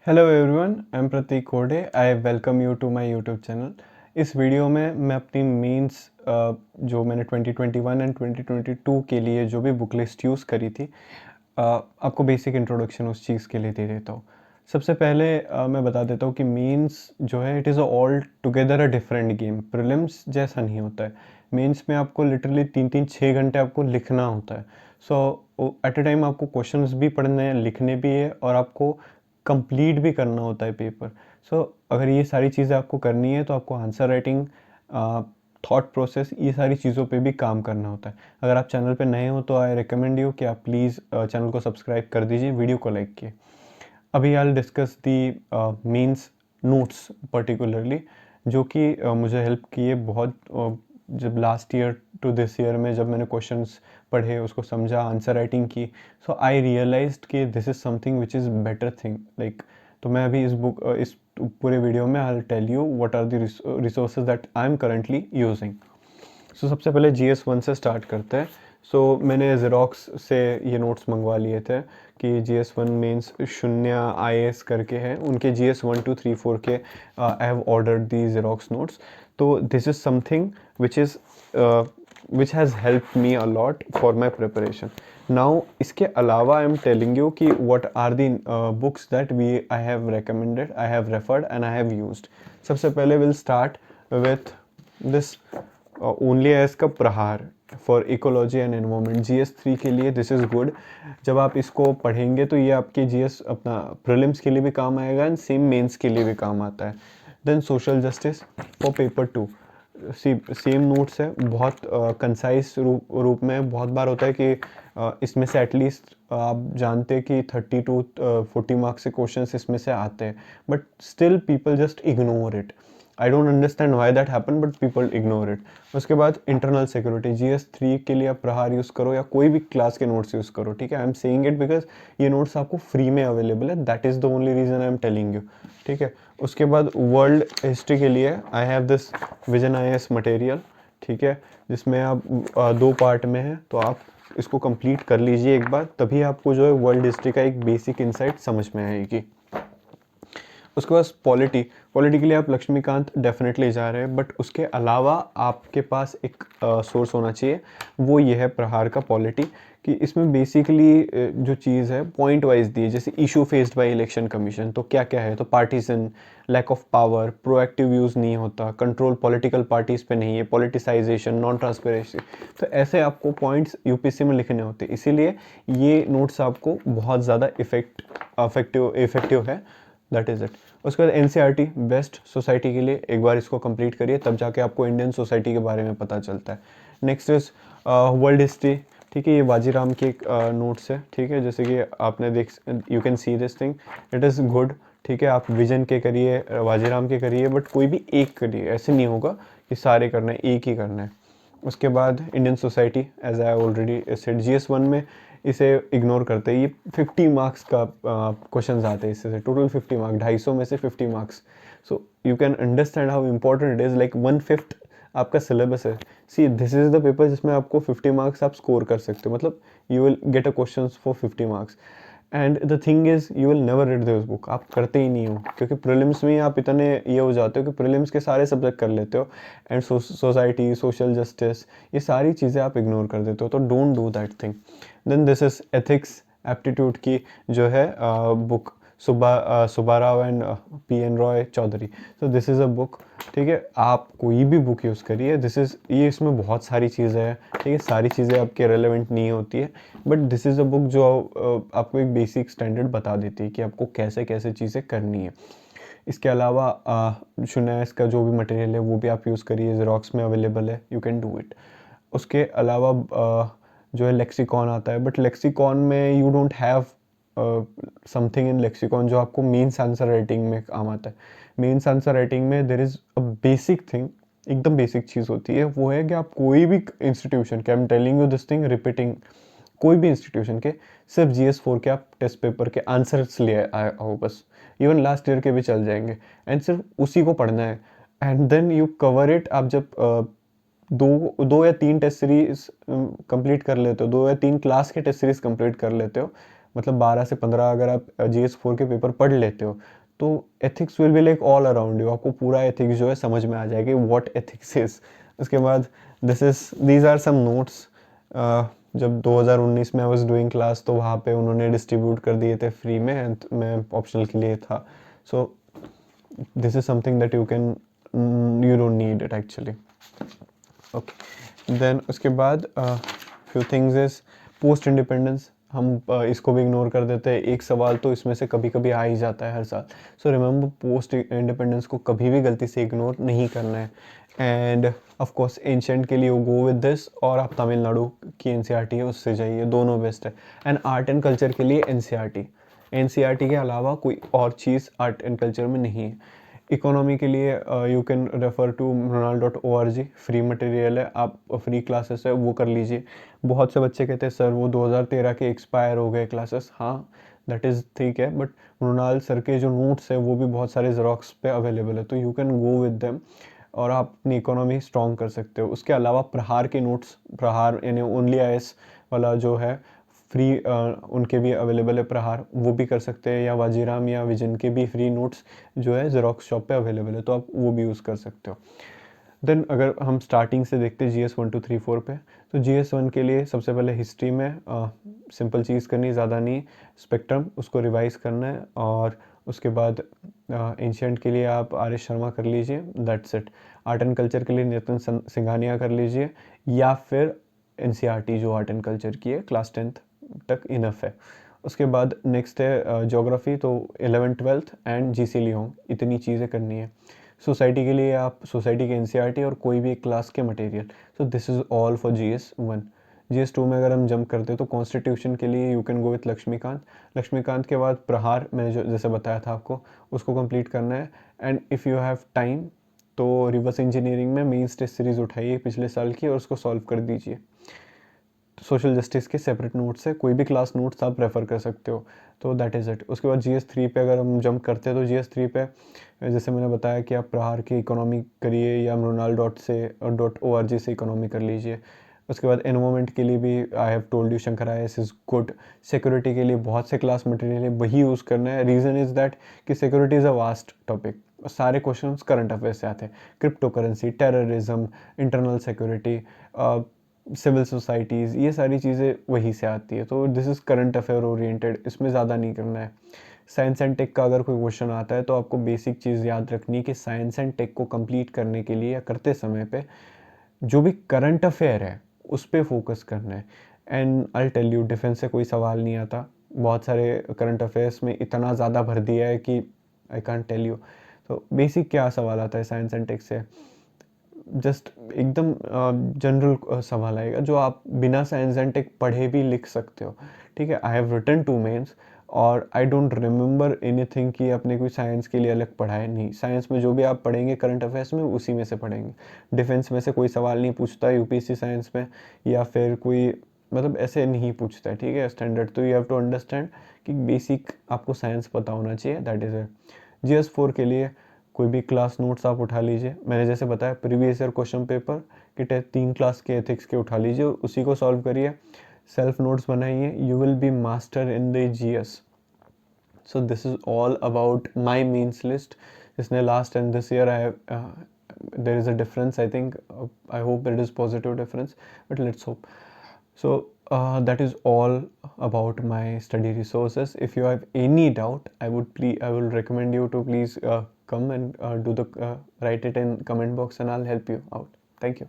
Hello everyone, I am Prateek Kode. I welcome you to my YouTube channel. इस video में मैं अपनी मेंस जो मैंने 2021 एंड 2022 के लिए जो भी बुक लिस्ट यूज़ करी थी, आपको बेसिक इंट्रोडक्शन उस चीज़ के लिए दे देता हूँ। सबसे पहले मैं बता देता हूँ कि मेंस जो है it is all together a different game. Prelims जैसा नहीं होता है। मेंस में आपको लिटरली 3-6 घंटे आपको लिखना होता है। सो एट अ टाइम आपको क्वेश्चंस भी पढ़ने हैं, लिखने भी है, और आपको कंप्लीट भी करना होता है पेपर। सो अगर ये सारी चीज़ें आपको करनी है तो आपको आंसर राइटिंग, थॉट प्रोसेस, ये सारी चीज़ों पे भी काम करना होता है। अगर आप चैनल पे नए हो तो आई रिकमेंड यू कि आप प्लीज़ चैनल को सब्सक्राइब कर दीजिए, वीडियो को लाइक किए। अभी I will discuss the means notes particularly, जो कि मुझे हेल्प किए बहुत। जब last year to this year में जब मैंने क्वेश्चंस पढ़े, उसको समझा, आंसर राइटिंग की, सो आई रियलाइज्ड कि this is something which is better thing like. तो मैं अभी इस पूरे वीडियो में I will tell you what are the resources that I am currently using. So सबसे पहले GS1 से स्टार्ट करते हैं। मैंने ज़ेरोक्स से ये नोट्स मंगवा लिए थे कि GS1 मीन्स शून्य IAS करके है, उनके GS1 2 3 4 के I have ordered the xerox notes. तो this is something which has help me a lot for my preparation. Now इसके अलावा आई एम टेलिंग यू कि what are the books that I have recommended, I have referred and I have used. सबसे पहले will start with this only एस का प्रहार for ecology and environment. GS3 के लिए दिस इज़ गुड। जब आप इसको पढ़ेंगे तो ये आपके GS अपना प्रीलिम्स के लिए भी काम आएगा एंड सेम मेंस के लिए भी काम आता है। Then social justice for paper 2, same notes है, बहुत कंसाइज रूप में। बहुत बार होता है कि इसमें से एटलीस्ट आप जानते हैं कि 30 to 40 मार्क्स से क्वेश्चंस इसमें से आते हैं, but still people just ignore it. I don't understand why that happen, but people ignore it. उसके बाद इंटरनल सिक्योरिटी, GS3 के लिए आप प्रहार यूज़ करो या कोई भी क्लास के नोट्स यूज़ करो, ठीक है। I am saying it because ये नोट्स आपको फ्री में अवेलेबल है, that is the only reason I am telling you, ठीक है। उसके बाद वर्ल्ड हिस्ट्री के लिए I have this vision IAS material, ठीक है, जिसमें आप 2 पार्ट में है, तो आप इसको कंप्लीट कर लीजिए एक बार, तभी आपको जो है वर्ल्ड हिस्ट्री का एक बेसिक इंसाइट समझ में आएगी। उसके बाद पॉलिटी के लिए आप लक्ष्मीकांत डेफिनेटली जा रहे हैं, बट उसके अलावा आपके पास एक सोर्स होना चाहिए, वो ये है प्रहार का पॉलिटी। कि इसमें बेसिकली जो चीज़ है पॉइंट वाइज दी है, जैसे issue faced by election commission, तो क्या क्या है, तो partisan, lack of power, proactive use नहीं होता, कंट्रोल पॉलिटिकल पार्टीज़ पे नहीं है, पॉलिटिसाइजेशन, नॉन ट्रांसपेरेंसी। तो ऐसे आपको पॉइंट्स UPSC में लिखने होते हैं, इसीलिए ये नोट्स आपको बहुत ज़्यादा इफेक्टिव है। That is it. उसके बाद NCERT बेस्ट सोसाइटी के लिए एक बार इसको कंप्लीट करिए, तब जाके आपको इंडियन सोसाइटी के बारे में पता चलता है। नेक्स्ट इज वर्ल्ड हिस्ट्री, ठीक है, ये बाजीराम के नोट्स है, ठीक है, जैसे कि आपने you can see this thing, it is good, ठीक है। आप विजन के करिए, बाजीराम के करिए, बट कोई भी एक करिए, ऐसे नहीं होगा कि सारे करना है, एक ही करना है। उसके बाद Indian society, as I already said, GS1 में इसे इग्नोर करते हैं। ये 50 मार्क्स का क्वेश्चंस आते हैं इससे, टोटल 50 मार्क्स, 250 में से 50 marks. So you can understand how important it is, like 1/5 आपका सिलेबस है। See this is the paper जिसमें आपको 50 मार्क्स आप स्कोर कर सकते हो, मतलब you will get a question for 50 marks. And the thing is you will never read this book, आप करते ही नहीं हो, क्योंकि प्रीलिम्स में आप इतने ये हो जाते हो कि प्रीलिम्स के सारे सब्जेक्ट कर लेते हो, एंड सोसाइटी, सोशल जस्टिस, ये सारी चीज़ें आप इग्नोर कर देते हो, तो don't do that thing. Then this is ethics aptitude की जो है book, Subbarao and PN Roy Chowdhury. तो दिस इज़ अ बुक, ठीक है, आप कोई भी बुक यूज़ करिए, ये इसमें बहुत सारी चीज़ें हैं, ठीक है, सारी चीज़ें आपके रेलेवेंट नहीं होती है, but this is a book जो आपको एक बेसिक स्टैंडर्ड बता देती है कि आपको कैसे कैसे चीज़ें करनी है। इसके अलावा शून्यास का जो भी मटेरियल है वो भी आप यूज़ करिए, ज़ेरोक्स में अवेलेबल है, यू कैन डू इट। उसके अलावा जो है लेक्सिकॉन आता है, बट लेक्सिकॉन में you don't have something in lexicon जो आपको मेंस आंसर राइटिंग में काम आता है। मेंस आंसर राइटिंग में there is a basic thing, एकदम बेसिक चीज़ होती है, वो है कि आप कोई भी इंस्टीट्यूशन के, आई am telling you this thing repeating, कोई भी इंस्टीट्यूशन के सिर्फ GS4 के आप टेस्ट पेपर के आंसर्स ले आए हो बस, इवन लास्ट ईयर के भी चल जाएंगे, एंड सिर्फ उसी को पढ़ना है, and then you cover it. आप जब दो या तीन टेस्ट सीरीज कंप्लीट कर लेते हो, 2 या 3 क्लास के टेस्ट सीरीज कंप्लीट कर लेते हो, मतलब 12 से 15 अगर आप GS4 के पेपर पढ़ लेते हो तो ethics will be like all around you, आपको पूरा एथिक्स जो है समझ में आ जाएगी व्हाट एथिक्स इज। उसके बाद दीज आर सम नोट्स। जब 2019 में आई वाज डूइंग क्लास तो वहाँ पे उन्होंने डिस्ट्रीब्यूट कर दिए थे फ्री में, and मैं ऑप्शनल के लिए था। So this is something that you don't need it actually. Okay, then उसके बाद few things is post independence. हम इसको भी इग्नोर कर देते हैं। एक सवाल तो इसमें से कभी कभी आ ही जाता है हर साल। सो रिमेंबर, पोस्ट इंडिपेंडेंस को कभी भी गलती से इग्नोर नहीं करना है। एंड ऑफ कोर्स एंशिएंट के लिए गो विद दिस, और आप तमिलनाडु की एनसीईआरटी है उससे जाइए, दोनों बेस्ट है। एंड आर्ट एंड कल्चर के लिए एनसीईआरटी के अलावा कोई और चीज़ आर्ट एंड कल्चर में नहीं है। इकोनॉमी के लिए you can refer to mrinal.org, free material है, आप फ्री क्लासेस है वो कर लीजिए। बहुत से बच्चे कहते हैं सर वो 2013 के एक्सपायर हो गए क्लासेस। हाँ, दैट इज़ ठीक है, बट मृणाल सर के जो नोट्स है वो भी बहुत सारे ज़ेरॉक्स पे अवेलेबल है, तो you can go with them और आप अपनी इकोनॉमी स्ट्रॉन्ग कर सकते हो। उसके अलावा प्रहार के नोट्स, प्रहार यानी ओनली आईएएस वाला जो है फ्री, उनके भी अवेलेबल है प्रहार, वो भी कर सकते हैं, या वाजीराम या विजन के भी फ्री नोट्स जो है ज़ेरॉक्स शॉप पे अवेलेबल है, तो आप वो भी यूज़ कर सकते हो। देन अगर हम स्टार्टिंग से देखते हैं GS 1 2 3 4 पे, तो GS1 के लिए सबसे पहले हिस्ट्री में सिंपल चीज़ करनी, ज़्यादा नहीं, स्पेक्ट्रम उसको रिवाइज करना है। और उसके बाद एंशिएंट के लिए आप RS शर्मा कर लीजिए, that's it. Art and culture के लिए नितिन सिंघानिया कर लीजिए, या फिर NCERT जो आर्ट एंड कल्चर की है क्लास 10th तक इनफ है। उसके बाद नेक्स्ट है ज्योग्राफी, तो 11th 12th and GC Leong, इतनी चीज़ें करनी है। सोसाइटी के लिए आप सोसाइटी के NCERT और कोई भी एक क्लास के material. So this is all for GS1। GS2 में अगर हम जंप करते हैं तो कॉन्स्टिट्यूशन के लिए you can go with Laxmikanth के बाद प्रहार, मैंने जो जैसे बताया था आपको, उसको कंप्लीट करना है। And if you have time तो रिवर्स इंजीनियरिंग में मेंस टेस्ट सीरीज़ उठाइए पिछले साल की और उसको सॉल्व कर दीजिए। सोशल जस्टिस के सेपरेट नोट्स है, कोई भी क्लास नोट्स आप रेफ़र कर सकते हो, तो दैट इज़ इट। उसके बाद GS3 पे अगर हम जंप करते हैं तो GS3 पे जैसे मैंने बताया कि आप प्रहार की इकोनॉमी करिए या mrinal.org से इकोनॉमी कर लीजिए। उसके बाद एनवायरमेंट के लिए भी I have told you Shankar IAS is good. Security के लिए बहुत से क्लास मटेरियल है, वही यूज़ करना है। रीज़न इज़ दैट कि security is a vast topic, सारे क्वेश्चन करंट अफेयर से आते हैं। Crypto currency, terrorism, internal security, civil societies, ये सारी चीज़ें वहीं से आती है, तो this is current affair oriented, इसमें ज़्यादा नहीं करना है। साइंस एंड टेक का अगर कोई क्वेश्चन आता है तो आपको बेसिक चीज़ याद रखनी है कि साइंस एंड टेक को कंप्लीट करने के लिए या करते समय पे जो भी करंट अफेयर है उस पर फोकस करना है। And I tell you, defence से कोई सवाल नहीं आता, बहुत सारे करंट अफेयर्स में इतना ज़्यादा भर दिया है कि आई कांट टेल यू। तो बेसिक क्या सवाल आता है साइंस एंड टेक से, जस्ट एकदम जनरल सवाल आएगा जो आप बिना साइंस एंड टेक पढ़े भी लिख सकते हो। ठीक है, आई हैव रिटन 2 मेंस और आई डोंट रिमेंबर एनीथिंग कि आपने कोई साइंस के लिए अलग पढ़ा है। नहीं, साइंस में जो भी आप पढ़ेंगे करंट अफेयर्स में उसी में से पढ़ेंगे। डिफेंस में से कोई सवाल नहीं पूछता UPSC साइंस में, या फिर कोई मतलब ऐसे नहीं पूछता है। ठीक है, स्टैंडर्ड, तो यू हैव टू अंडरस्टैंड कि बेसिक आपको साइंस पता होना चाहिए, दैट इज़ इट। GS4 के लिए कोई भी क्लास नोट्स आप उठा लीजिए, मैंने जैसे बताया प्रीवियस ईयर क्वेश्चन पेपर कि 3 क्लास के एथिक्स के उठा लीजिए और उसी को सॉल्व करिए, सेल्फ नोट्स बनाइए, you will be master in the GS। So this is all about my means list. इसने last and this year I there is a difference, I think. I hope it is positive difference, but let's hope. So that is all about my study resources. If you have any doubt, I will recommend you to please come and write it in comment box and I'll help you out. Thank you.